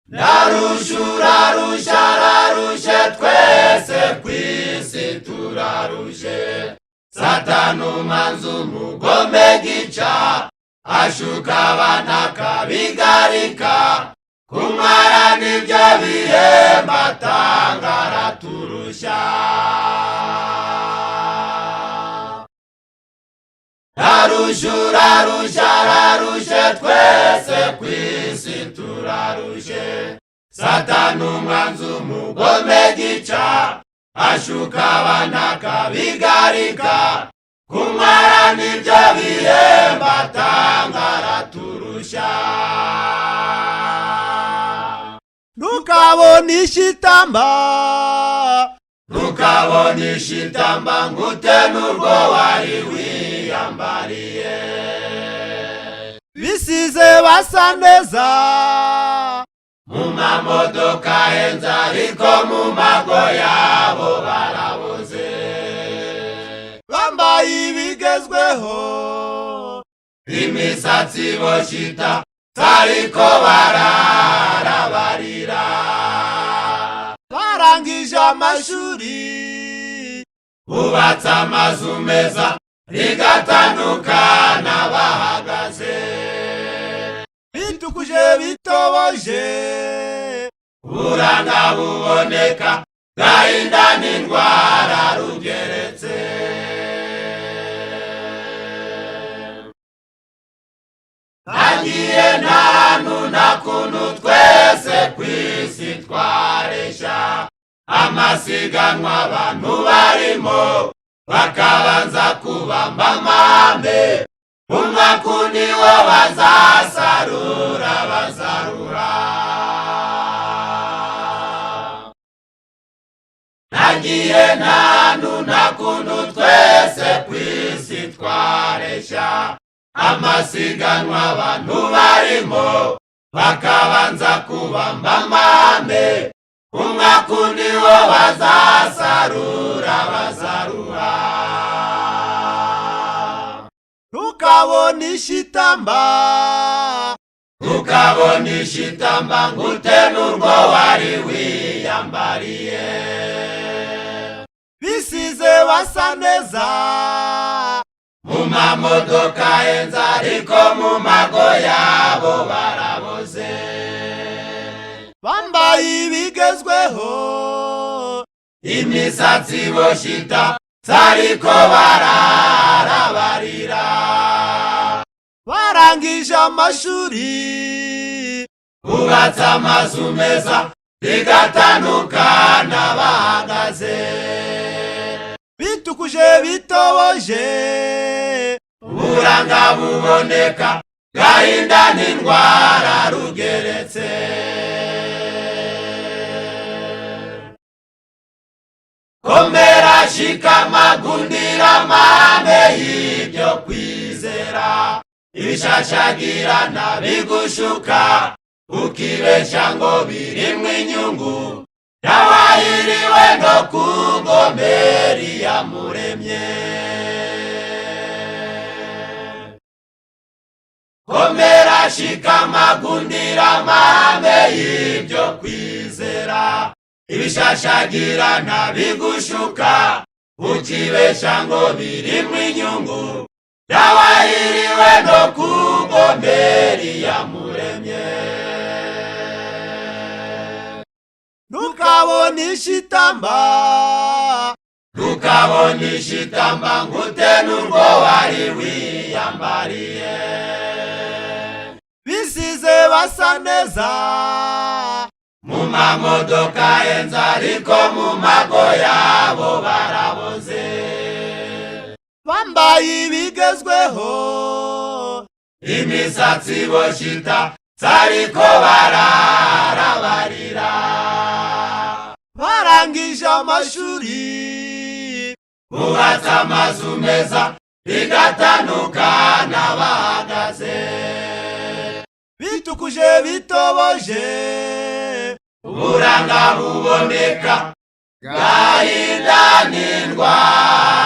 ndarushura rushararushe twese kwisi turarushe Satani umwanzi umugome gica ashuka abana akabigarika kumara nibyo bihemba atanga araturusha ndarushura rushararushe twese kwisi turarushe Satani umwanzi umugome gica ashuka abana akabigarika kumara nibyo bihemba atanga araturusha ntukabonishe itamba ngute n'urwo wari wiyambariye bisize basa neza mu mamodoka henze ariko mu mago yabo baraboze bambaye ibigezweho imisatsi boshita ariko bararabarira barangije amashuri bubatse amazu meza rigatandukana bahagaze bitukuje bitoboje buranga buboneka gahinda n'indwara rugeretse nagiye ntantu nakuntu twese kwisi twaresha amasiganwa abantu barimo bakabanza kubamba amande umwakundi wo bazasarura bazarura nagiye ntantu nakuntu twese kwisi twaresha amasiganwa abantu barimo bakabanza kubamba amande umwakundi wo bazasarura bazarura ntukabonishe itamba ngute n'urwo wari wiyambariye bisize basa neza mu mamodoka henze ariko mu mago yabo baraboze bambaye ibigezweho imisatsi boshita ariko bararabarira barangije amashuri bubatse amazu meza rigatandukana bahagaze bitukuje bitoboje buranga buboneka gahinda n'indwara rugeretse komera shikama gundira amahame y'ibyo kwizera ibishashagirana bigushuka ukibesha ngo birimwo inyungu yawahiriwe no ku ngomeri yamuremye komera shikama gundira amahame y'ibyo kwizera ibishashagirana bigushuka ukibesha ngo birimwo inyungu yawahiriwe no ku ngomeri yamuremye ntukabonishe itamba ngute n'urwo wari wiyambariye bisize basa neza mu mamodoka henze ariko mu mago yabo baraboze bambaye ibigezweho imisatsi boshita ariko bararabarira barangije amashuri bubatse amazu meza rigatandukana bahagaze bitukuje bitoboje buranga buboneka gahinda n'indwara